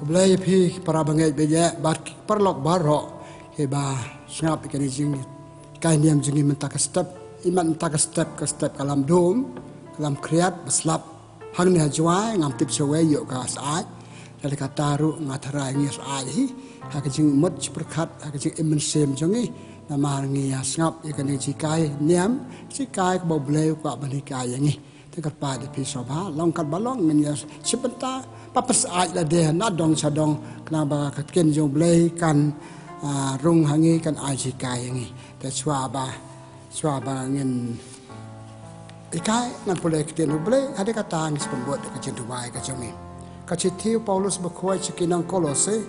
Belai pi para bangai beja bat perlok barok ke ba ngap ikan jing kai niam jingi mentak step iman mentak step ke step kalam dom kalam kriat beslap hang ni Jowai ngam tip Jowai yo ka saat dari kata ru ngatara ngi saat hi ha ke jing mot perkat ha ke jing iman sem jongi nama ngi ngap ikan ji kai niam ji kai ko belai ko banikai ngi tekat pa di pi soba long kat balong ngi sebentar papas aj la de na dong sadong kenapa ken jong blai kan rung hangi kan aj kai ngi te chwa ba ngin ikai ngan pole keten blai ada kata ngi pembuat ke Jowai ke jongi ka chitiu Paulus bakhoi chikinang kolose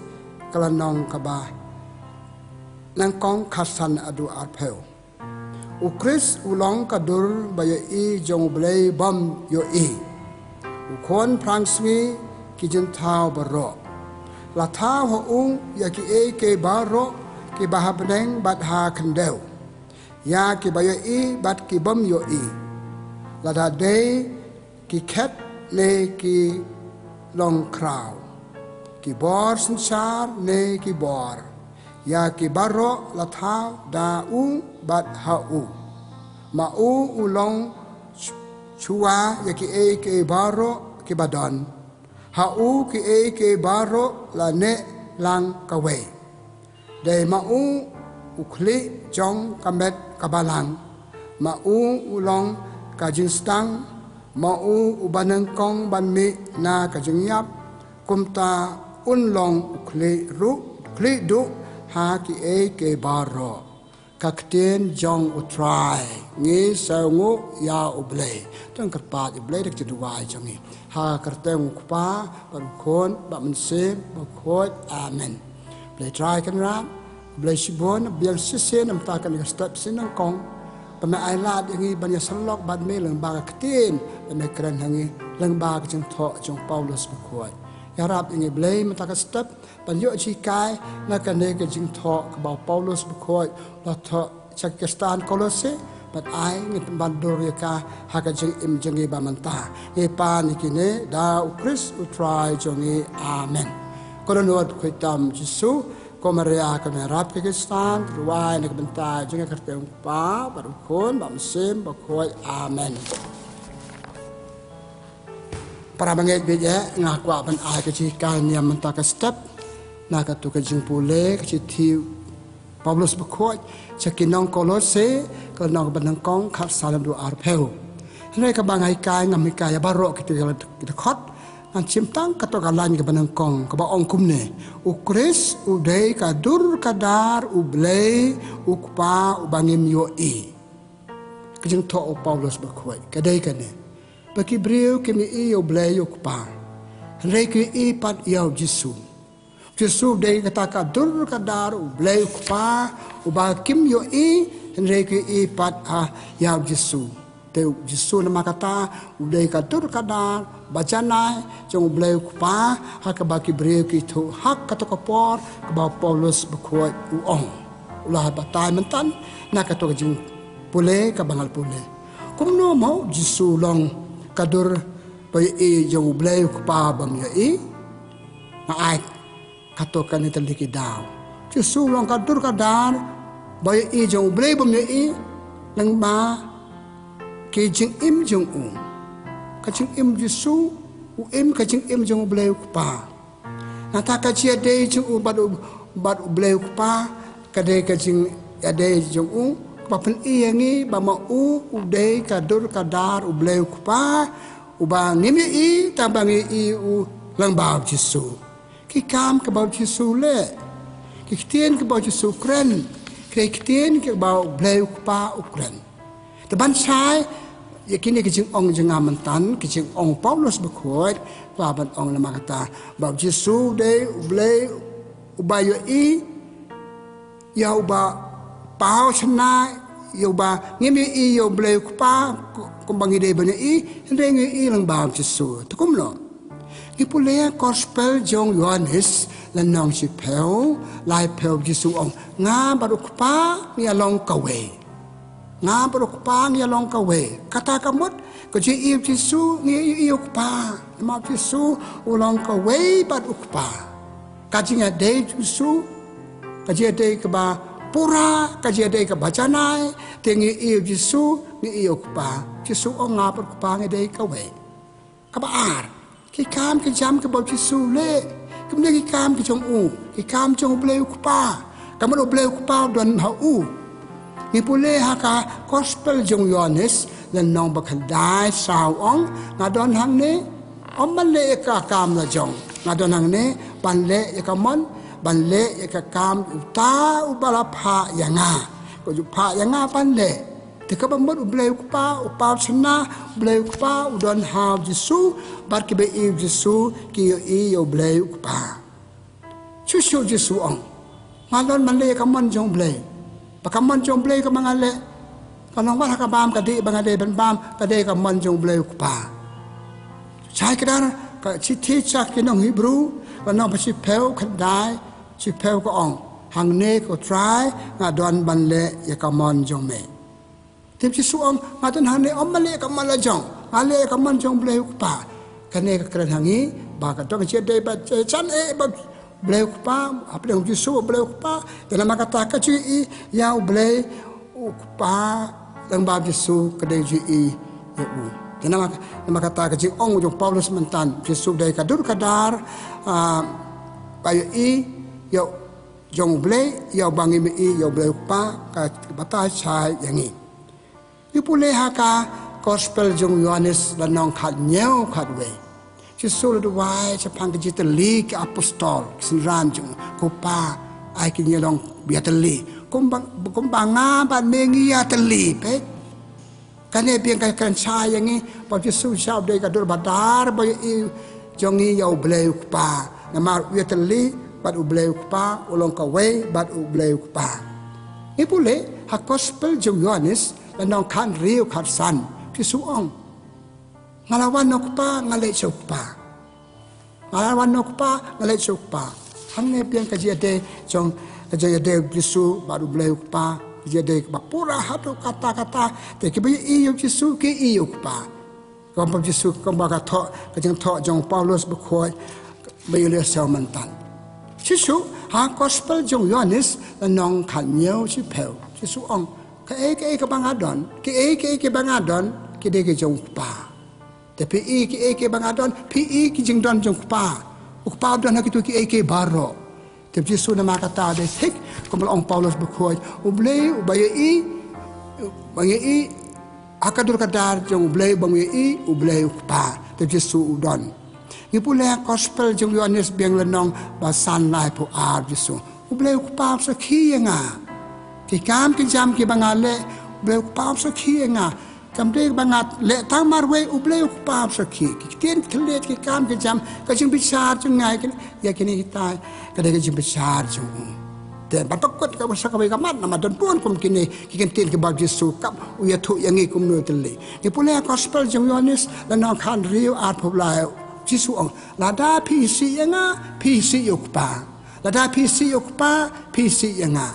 kalanong ka ba nang kong khasan adu arpheu u Khrist ulong ka dur ba yo i jong blai bam yo i u khon prang swi ki jin thao baro la thao ho ung ya ki e ke baro ki ba habneng bat ha khandeu ya ki ba yo i bat ki bam yo i la da de ki khet ne ki long kraw ki bor sansar ne ki bor ya ki baro la thao da ung bat ha u ma u ulong chua ya ki e ke baro ki badon hau ki e ke baro la ne lang kawe de mau ukli jong kamet kabalang mau ulong kajing stang mau ubanang kong ban mi na kajing yap kumta unlong ukli ru ukli du ha ki e ke baro kakten jong utrai ngi saungu ya ublei tang kerpat ublei dak Jowai jongi ha kerteng kupa barukon ba mense bakot amen play try kan ram blai sibon biang sisen am ta kan step sinang kong pama ai la ngi ban ya salok bad me lang ba kten pama kran hangi lang ba ka jong tho jong Paulus bakot ya rap ngi blai mata ka step pan yo chi kai na kan ne ka jing tho ka ba Paulus bakot la tho Pakistan kolose but ai ngit bandur ya ka ha ka jing im jingi ba manta e pa ni kine da Khrist u try jongi amen kolonot khoitam jisu komaria ka rap Pakistan ruai ni benta jingi karte pa baru kon ba sem ba khoi amen para banget beje ngakwa ban ai ka ji ka niam manta ka step na ka tu ka jing pule ka ji thiu Paulus bakhoi chakinong kolose kanong banang kong khat salam du arpheu hne ka bangai kai ngam kai baro kita khot an chimtang ka to galan ka banang kong ka ba ong kumne u Khrist u dei ka dur ka dar u blei u kpa u bangim yo e kijing to Paulus bakhoi ka dei ka ne ba ki Briew ki mi e u blei u kpa hne ki e pat yaw jisu Jesu dei kata ka dur ka dar u blei kpa u ba kim yo e henre ki e pat a ya Jesu te Jesu na makata u dei ka dur ka dar ba janai jong blei kpa ha ka ba ki Briew ki thu hak ka to ka por ka ba Paulus ba khoi u ong la ba tai mentan na ka to jing pule ka bangal pule kum no mo Jesu long ka dur ba e jong blei kpa bam yo e na ai katokan ni taliki daw Jesu long kadur kadar bay i jong blei bom ni lang ba ke jing im jong ka jing im Jesu u im ka jing im jong blei pa na ta ka chia de jong u bad u blei pa ka de ka jing ya de jong u pa pen i ngi ba ma u de kadur kadar u blei pa u ba ngimi i ta ba ngi i u lang ba Jesu ki kam ke bau Jesu le ki ktien ke bau Jesu kren ki ktien ke bau bleu pa ukren te ban sai ye kini ke jing ong jing amantan ke jing ong Paulus bakhoi pa ban ong la makata bau Jesu de bleu ubayo i ya uba pau chna yo ba ngemi i yo bleu pa kumbangi de bani i ndengi i lang bau Jesu to kumlo Ipulea gospel Jong Yohanes lanong si Peu lai Peu Jesu ong nga baruk pa ni along kawe nga baruk pa ni along kawe kata kamot ko ji Jesu ni iuk pa ma Jesu ulong kawe baruk pa kajinya day Yesu kajinya day ke ba pura kajinya day ke bacanai tengi iyo Yesu ni iyo kupa Yesu ngapur kupa ngi day kawe kabar ki kam ki jam ke ba Yesu le kemudian ki kam ki jong ki kam jong bleu kupa kamu bleu kupa don hau ni pule haka gospel jong Yohanes dan nong bakandai sawong ngadon hang ne omale ka kam la jong ngadon hang ne banle ka mon banle ka kam uta ubala pha yanga ko ju pha yanga banle te ka bamot ubleu pa upa chna bleu pa udon ha Jesu bar ki be i Jesu ki yo i yo bleu pa chu Jesu ong ngadon banle ka mon jong bleu pakamon jong bleu ka mangale kanong wala ka bam ka di bangade ban bam ka de ka mon jong bleu pa chai kadar ka chi thi chak kinong Hebrew kanong pa chi peu khandai chi peu ko ong hang ne ko try nga don ban le ya ka mon jong me tim chi su ong nga don hang ne om male ka mon la jong nga le ka mon jong bleu pa ka ne ka kran hangi ba ka to ka chi de ba chan e ba bleu pa apre ong chi su bleu pa de la makata ka chi i ya bleu pa lang ba Yesu kadai ji i ya u nama kata ka ji ong jong Paulus mentan Yesu dai kadur kadar bayu i yo jong blei yo bangi mi i yo blei pa ka bata chai yangi ni pule ha ka gospel jong Yohanes la nong khat nyeu khat we Yesu lu wai cha pang ji te li ka apostol sin ran jong ko pa ai ki nyelong bia te li kum bang nga ban mengi ya te li pe kan e piang kan chai yangi pa Yesu shau de ka dur badar ba i jongi yo blei pa na mar wi te li bat u bleu pa ulong ka we bat u bleu pa ipule ha gospel jong Yohanes la nong kan riu khat san Yesu ong ngalawan nok pa ngale chok pa ngalawan nok pa ngale chok pa hamne piang ka jia de jong ka jia de Yesu bat u bleu pa jia de ba pura hato kata te ki bi i yo Yesu ki i yo pa kom pa Yesu kom ba ka tho ka jang tho jong Paulus bu khoi ba yo le sel man tan Yesu ha gospel jong Yohanes la nong khan nyeu chi pheu Yesu ong ka e ka bang adon ki bang adon ki de ki jong pa te pi ki bang adon pi ki jing don jong pa ukpa don ha ki tu ki baro te Yesu na makata de thik kom ong Paulus bu khoi ublei ubaya i bangi i akadur kadar jong ublei bangi i ublei ukpa te Yesu udon ni pule gospel jong Yohanes biang lenong ba san lai po ar Yesu ubleu pa sa khienga ki kam ki jam ki bangale ubleu pa sa khienga kam de bangat le tang marwe ubleu pa sa khi ki tien thlet ki kam ki jam ka jing bichar jong ngai ki ya ki ni tai ka de jing bichar jong te ba pakot ka sa ka ka mat na ma don pon kum ki ni ki ken tien ki ba Yesu kap u ya thu yangi kum no tele ni pule gospel jong Yohanes la nong khan riu ar pho lai Yesu ong lada pi si yanga pi si yok pa lada pi si yok pa pi si yanga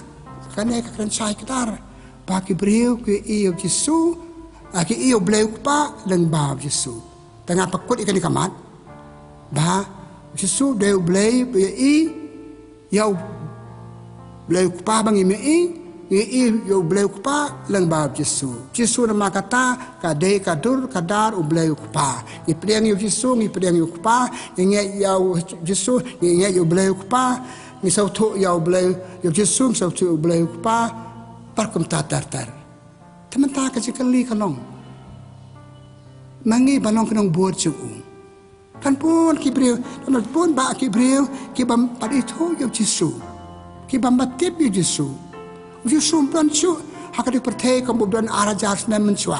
kane ka kan sai kadar pa ki Briew ki iyo Yesu ki iyo bleu pa leng ba Yesu tanga pakut ikan kamat ba Yesu de bleu i yau bleu pa bang i yo bleu pa leng ba Yesu na makata ka de ka dur ka dar u bleu pa i priang yo Yesu ni priang yo pa nge yo Yesu nge yo bleu pa ni sau thu yo bleu yo Yesu sau thu bleu pa par kum ta tar teman ta ka jikali kanong mangi banong kanong buat chu kan pun ki Briew kan pun ba ki Briew ki bam padi thu yo Yesu ki bam batip yo Yesu Yesu pun chu hakadi perthai kemudian arajar senam menchua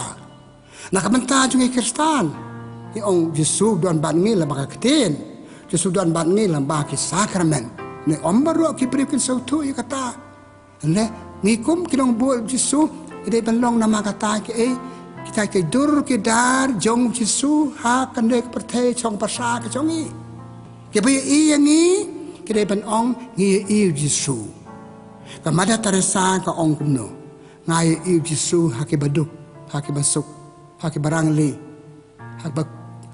nak benta juga Kristan ni ong Yesu don ban ngi la baka keten Yesu don ban ngi la baki sakramen ni ombaro ki Briew kin sautu i kata ne ni kum kinong bu Yesu ide banlong nama kata ki kita ke dur ke dar jong Yesu ha kan dek perthai chong pasha ke jongi ke bi i yangi ke de ban ong ngi i Yesu kamada THERESA ka ong kumno ngai i Yesu haki baduk haki basuk haki barang li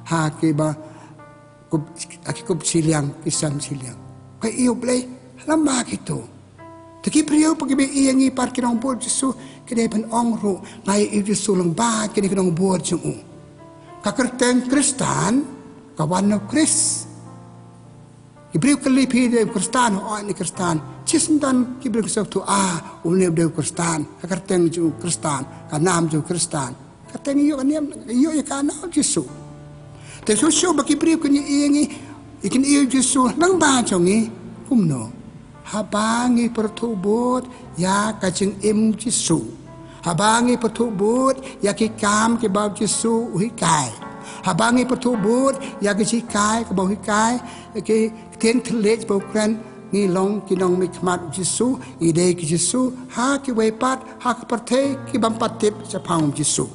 haki ba haki kub siliang kisan siliang kai iu play lama gitu taki Briew pagi be iangi par kinong buat Yesus kene pen ong ru ngai iu Yesus lang ba kene kinong buat jung kakerteng Kristan kawan no Khrist Briew kali pi de Kristan o ni Kristan cisndan ki Briew sok tu ulne de Kristan kakerteng ju Kristan kanam ju Kristan kateng iu kanem iu kana Yesus te so baki Briew kini iangi ikin iu Yesus lang ba jongi kumno habangi pertubut ya kacing Yesus habangi pertubut ya ki kam ki bab Yesus uhikai habangi pertubut ya ki cikai ke bau hikai ki tien telej bau kren ni long kinong mikmat Yesus ide ki Yesus ha ki wepat ha ki perte ki bampatip sa pang Yesus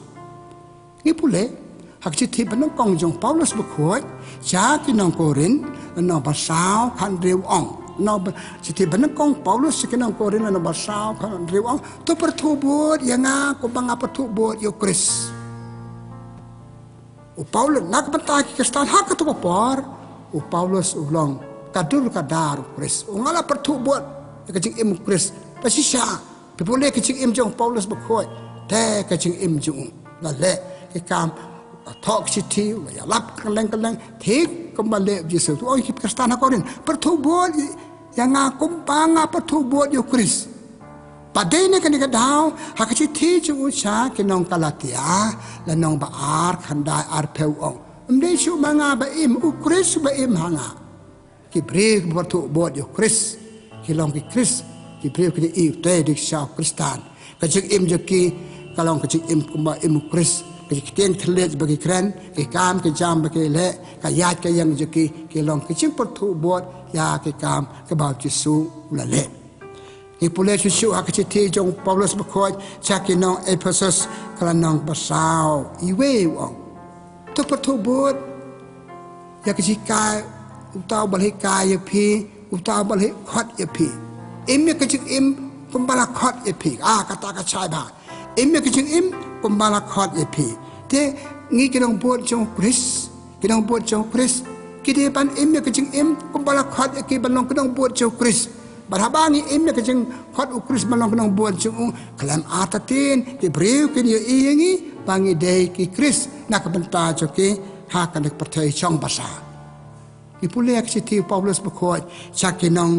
ni pule hak citi benang kong jong Paulus berkuat ja kinong Korin no basau kan Briew ong no citi benang kong Paulus kinong Korin no basau kan Briew ong tu pertubut yang aku bang pertubut yo Khrist u Paulus nak betaki Kristan hak tu popor u Paulus ulong kadur kadar Khrist u ngala pertubut kecing im Khrist pasisya boleh kecing im jong Paulus berkuat te kecing im jong lale kekam talk city ya lap keleng thik kembali Yesus tu oi Kristan Korin pertubut yang aku banga pertubut yo Khrist padai ne kan kadau hak city ju ucha kinong Galatia la nong baar khandai ar peu ong mde chu manga ba im u Khrist ba im hanga ki Briew pertubut yo Khrist ki long ki Khrist ki Briew ki i te dik sha Kristan kajik im je ki kalong kajik im kumba im Khrist kitiang terlihat bagi keren, kam ke jam bagi le, kayat ke yang jeki, ke long ke cimpur tu buat ya ke kam ke bau Yesus ulale. Ni pulai Yesus hak citi jong Paulus berkuat caki nong Ephesus kalau nong basau iwe wong. Tu pertu buat ya ke cikai utau balik kaya pi, utau balik kot ya pi. Im ya ke cik im pembala kot ya pi. Kata kacai bah. Im ya ke cik im pembala khot ye pi te ngi kinong buat jong Khrist kinong buat jong Khrist kide ban im ye kajing im pembala khot ye ki banong kinong buat jong Khrist barhabangi im ye kajing khot u Khrist banong kinong buat jong kalam atatin ki Briew kin ye iengi bangi dei ki Khrist nak benta joki ha kan pertai chong basa ipule citi Paulus berkuat cakinong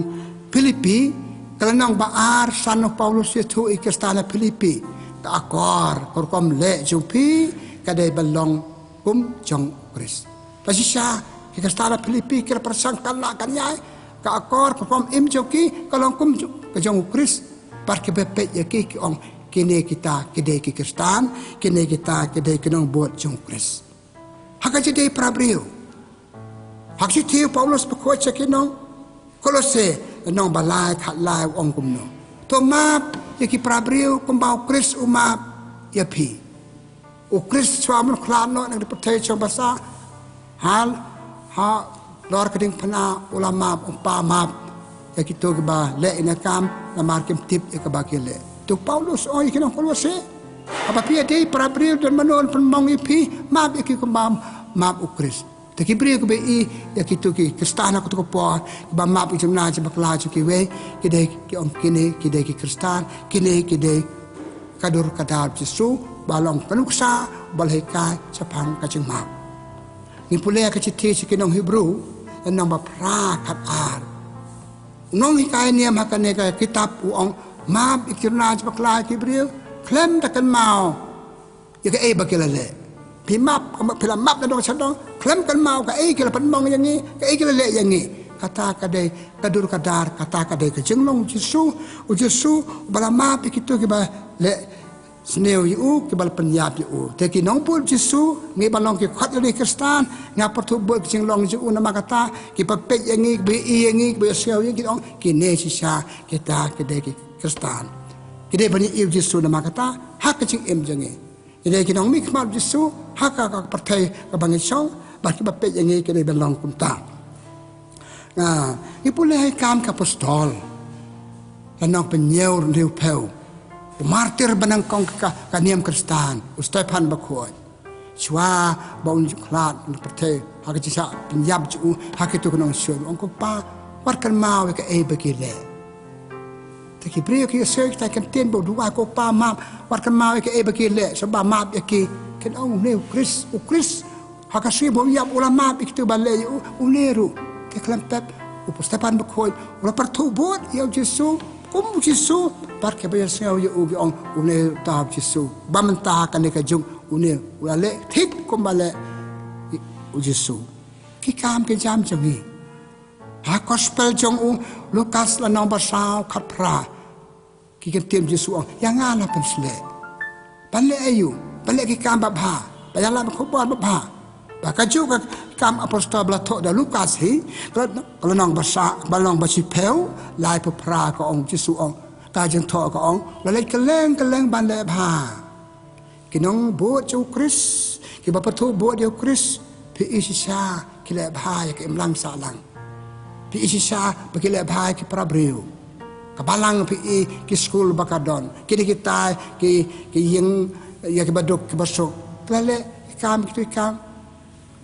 Filipi kalau nong baar sanok Paulus itu ikastana Filipi akor korkom le jupi kadai balong kum jong Khrist pasisya kita stala Filipi kira persangkan lah kan yai ka akor korkom im joki kalong kum ke jong Khrist par ke bepet ya ki ong kini kita kedai ki Kristan kini kita kedai kenong buat jong Khrist hak jadi pra Briew hak jadi Paulus berkuat cakinong Kolose nong balai khat lai ong kum no to map ki pra Briew kumbau Khrist umap ya pi u Khrist suamun klano nang dipercaya coba sa hal ha lor keding pana ulama umpa map ya gitu ke ba le inakam Lamare kim tip ya ke ba le tu Paulus oi kinong Kolose apa pi dei pra Briew dan manon penmong ipi map ya ki kumbau map u Khrist taki Briew ke bi ya gitu ki Kristan aku tu po ba map jom na jom kla ki we kide ki om kine kide ki Kristan kine kide kadur kadar Yesus balong penuksa balai ka sapang kacing map ni pule ka citi kinong Hebrew nang ba pra kat ar nong hikai ni makane ka kitab uong map ikirna jom kla ki Briew klem takan mau ya ke bakilale pi map pila map na dong sadong klem kan mau ka kila penmong yang ni ka kila le yang ni kata kadai kadur kadar kata kadai ke jenglong Yesus bala map kitu ke ba le sneu yu ke bal penyap yu te ki Nongbud Yesus ngi balong ke khat le Kristan ngapa tu buat jenglong yu nama kata ki papet yang ni be yang ni be sneu yang ki ong ki ne sisa kita kadai ke Kristan kide bani Yesus nama kata hak kecing em jange kide ki nong mikmat Yesus hak ka pertai ka bangisong bagi bapet yang ini kena belong kunta. Nah, ini boleh kam kapostol. Lanang penyeur riu peu. Martir benang kong kaniam Kristan. Ustapan bakuat. Cua bau klat pertai. Hak cisa penyab cu hak itu kena syur. Ongko pa warkan mau ke bagi le tapi Briew ki search ta kan ten bo dua ko pa map warkan mau ke bagi le sebab map ki kan ne Khrist hakasi bo ya ulama itu balai uneru ke klampep upostapan bekoi ula pertu bot ya Yesus kum Yesus par ke bayar seu ya ugi ong une ta Yesus bamenta kan ke jung une ula le thik kum bale Yesus ki kam ke jam jangi ha gospel jong Lukas la nomor sao khat pra ki kan tem Yesus ong yang ngala pensle bale ayu bale ki kam babha bayala ko bon babha Baka juga kam apostol belatok dah Lukas hi kalau nong basa balong basi peu lai pepra ko ong Yesus ong ka jeng tho ko ong lalai keleng ban le bha kinong bo chu Khrist ki bapa thu bo dio Khrist pi isisa ki le bha ya ki imlang sa lang pi isisa bagi le bha ki pra Briew ka balang pi ki school bakadon kini kita ki yeng ya ki baduk ki basok lale kam ki kam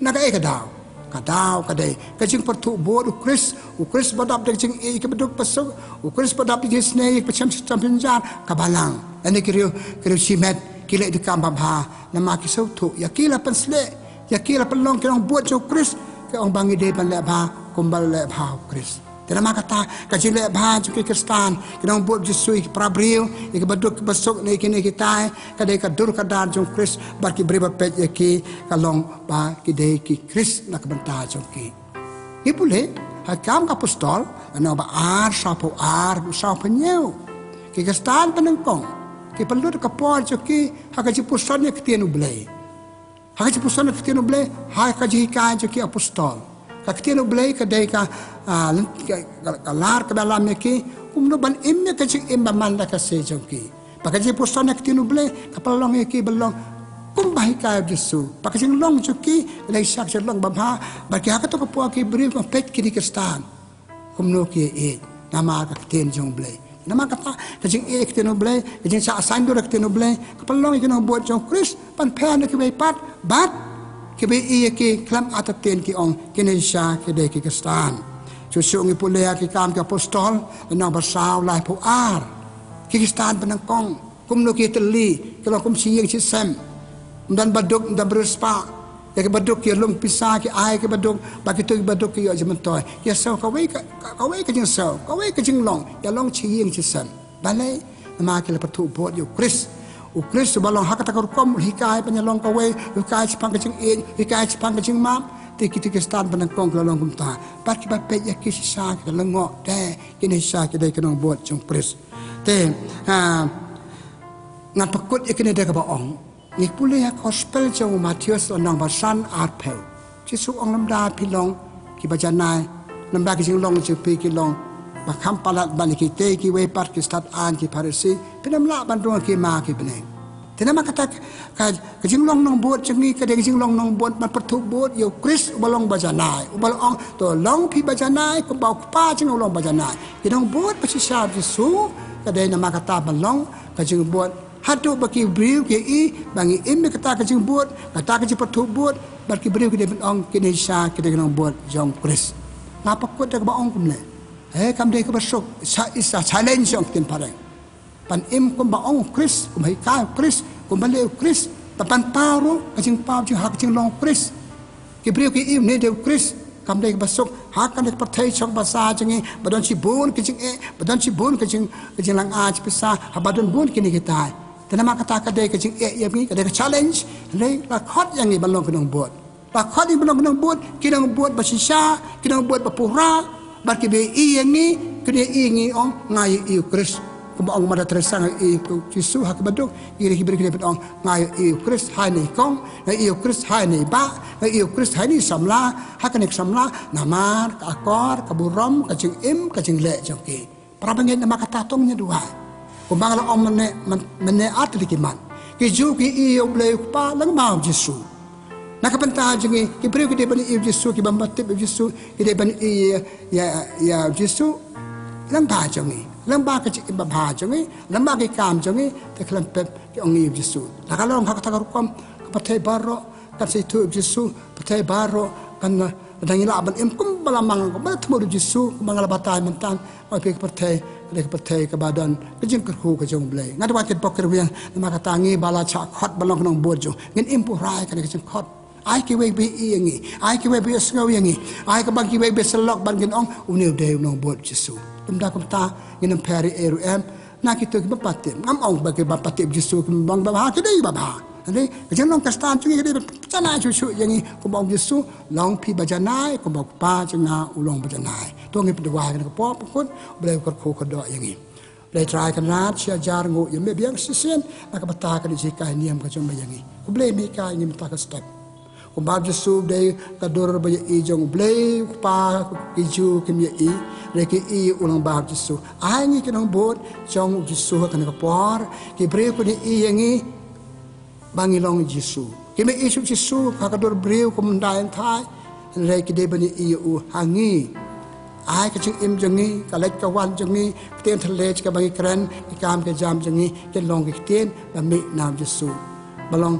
naga kadau kadai kajing pertu bod Khrist badap de jing ke beduk pasuk Khrist badap de snei pacham sistem pinjar kabalang ane kiriu simet kile di kam babha nama ki sautu ya kila pensle ya kila pelong kirong bod jo Khrist ke ong bangi de pan le ba kumbal le ba Khrist nama kata kajing le ba jo Kristan kirong bod Yesus pra Briew ke beduk pasuk nei kini kita kadai kadur kadar jo Khrist bar ki Briew pet ya ki kalong ba ki de ki Khrist nak benta jo ki ipule hakam apostol ana ba sapo sapo nyeu ki Kristan penengkong ki perlu ka por jo ki hakaji pusan ya ketien ublei hakaji pusan ya ketien ublei hakaji ka jo ki apostol ka ketien ublei ka dei ka lar ke dalam ki umno ban imme ka jing imba manda ka se jo ki pakaji pusan ya ketien ublei ka pelong ki belong kumbahi ka Yesus pakajing long jo ki lai sak jo long babha bagi hakato ka po ki Briew ka pet ki di Kristan kumno ki nama ka ketien jo ublei nama kata kajing ketien ublei kajing sa asandur ketien ublei kapalong ki no buat jo Khrist pan phan ki bai pat bat ki bai ki klam ataten ki ong kinesha ki de ki Kristan susu ngi pulea ki kam ki apostol na basau lai po ki Kristan penangkong kumno ki teli kalau kum siyeng si sem dan baduk dan berspa ya ki baduk ki lung pisah ki ai ki baduk bagi tu baduk ki yo jementoy ya so ka wei ka jing so ka wei ka jing long ya long siyeng si sem balai nama ki le pertu bot yo Khrist Khrist balong hakata ka kom hikai penyalong ka wei hikai chipang ka jing hikai chipang ka jing mam ti ki Kristan penangkong kalong kumta pat ki ba pe ya ki sa ki lengo de ki ne sa ki de kanong bot jong Khrist te ngat pakut ya ki ne de ka ba ong ni pule ya gospel jong Matius nang basan arpel Jesu ong lamda pilong ki bajanai lamda ki jing long ju pi ki long ba kham palat ban ki te ki we part ki start an ki PARISH pinam la ban dong ki ma ki beneng tenama kata ka jing long nong bot jengi ka de jing long nong bot ban pertu bot yo Khrist balong bajanai balong to long pi bajanai ko ba pa jing long bajanai ki dong bot pa si sa Jesu ka de nama kata balong ka jing bot Hato bagi Briew ki bangi imme kata ka jing bot kata ka jing pertu bot bar ki Briew ki de ong ki ne sa ki de nong bot jong Khrist ngapa ko de ba ong kumle kam de ka basok sa challenge ong tin pareng pan im kum ba ong Khrist kum hai ka Khrist kum bale Khrist tapan paro kajing pau jing hak jing long Khrist ki Briew ki im ne de Khrist kam de ka basok hak kan de perthai chong basa jing badon si bon ki jing badon si bon ki jing lang a chi pisa habadon bon ki ni kita tenama kata ka de ka jing ya ni ka de challenge le la khot yang ni balong kinong bot la khot ni balong kinong bot kinong bot basisa kinong bot bapura bar ki be yang ni kene ngi ong ngai Khrist kum ong mada teresa ngai Yesus hak baduk iri hibri kene ong ngai Khrist hai ni kong ngai Khrist hai ni ba ngai Khrist hai ni samla hak ni samla namar ka akor ka burom ka jing im ka jing le joki para bangen nama kata tongnya dua kumbang la om mene atli kiman ki ju ki ble pa lang ma Yesus nakapanta jingi ki Briew ki de bani Yesus ki bambatte Yesus ki de bani ya Yesus lang ba jingi lang ba ka ji ba ba jingi lang ba ki kam jingi te klam pe ki ong Yesus nakalong hakata kom ka patay baro kan se tu Yesus patay baro kan dan ila ban im kum balamang ko ba thmu Yesu mangala batai mentan oi pe pertai ke badan kejeng kerhu kejeng blai ngat wa ket poker wiang ma katangi bala cha khot balong nong bojo ngin impu rai kan kejeng khot ai ki we bi yangi ai ki we bi sngaw yangi ai ka bang ki we bi selok ban gin ong uneu de nong bot Yesu tumda kum ta ngin peri eru em na ki to ki bapatim ngam ong ba ki bapatim Yesu bang ba ki dei ba Jadi, kerana orang Kristen juga jadi bercana cucu yang ini, kau bawa Yesus, long pi berjanai, kau bawa pa cengah ulang berjanai. Tuan ini berdua kan kau pun boleh kau kedua yang ini. Boleh try kan rat, siajar ngu, yang biang sisen, nak bertahan di jika ini yang kau cuma yang ini. Kau boleh mereka ini bertahan step. Kau bawa Yesus dari kadur baju Jong, boleh pa iju kemia lagi ulang bawa Yesus. Ini kena buat Jong Yesus kan kau por, Briew kau ni yang ini. Bangilong Yesu. Kami isu Yesu hakadur Briew kemendayan thai. Rai kide bani iu hangi. Ai kecing im jengi, kalek kawan jengi, keten thalej ka bangi keren, ikam ke jam jengi, ke long ke keten bami nam Yesu. Balong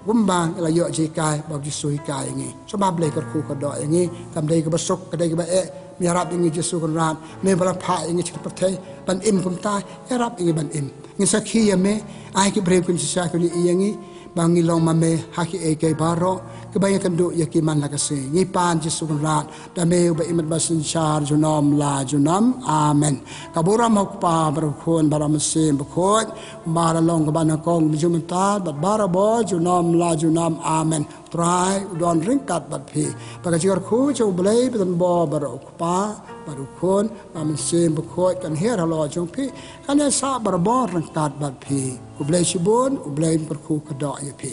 gumbang la yo jikai bab Yesu ikai ngi. Sebab le kerku kedo ngi, kam dei ke besok, kedai ke bae, mi harap ngi Yesu kan rat, me bala pha ngi cik pertai, ban im kum tai, harap ngi ban im. Ngi sakhi ya me ai ki Briew kun sisa kun iyangi bangilong mame haki eke baro kebanyakan do yakiman la kase ngi pan Yesu kun rat da me ba imat basin char junom la junam amen kabura mokpa berkhon baram sim bkhoj bara long ban kong jumta bat bara bo junom la junam amen try don ringkat bat phi pagajigar khu chu blai ban bo baro pa baru kon amin sim bkhoj kan her halo jong phi kan sa barbor ringkat bat phi ublai sibon ublai perku kedak ya phi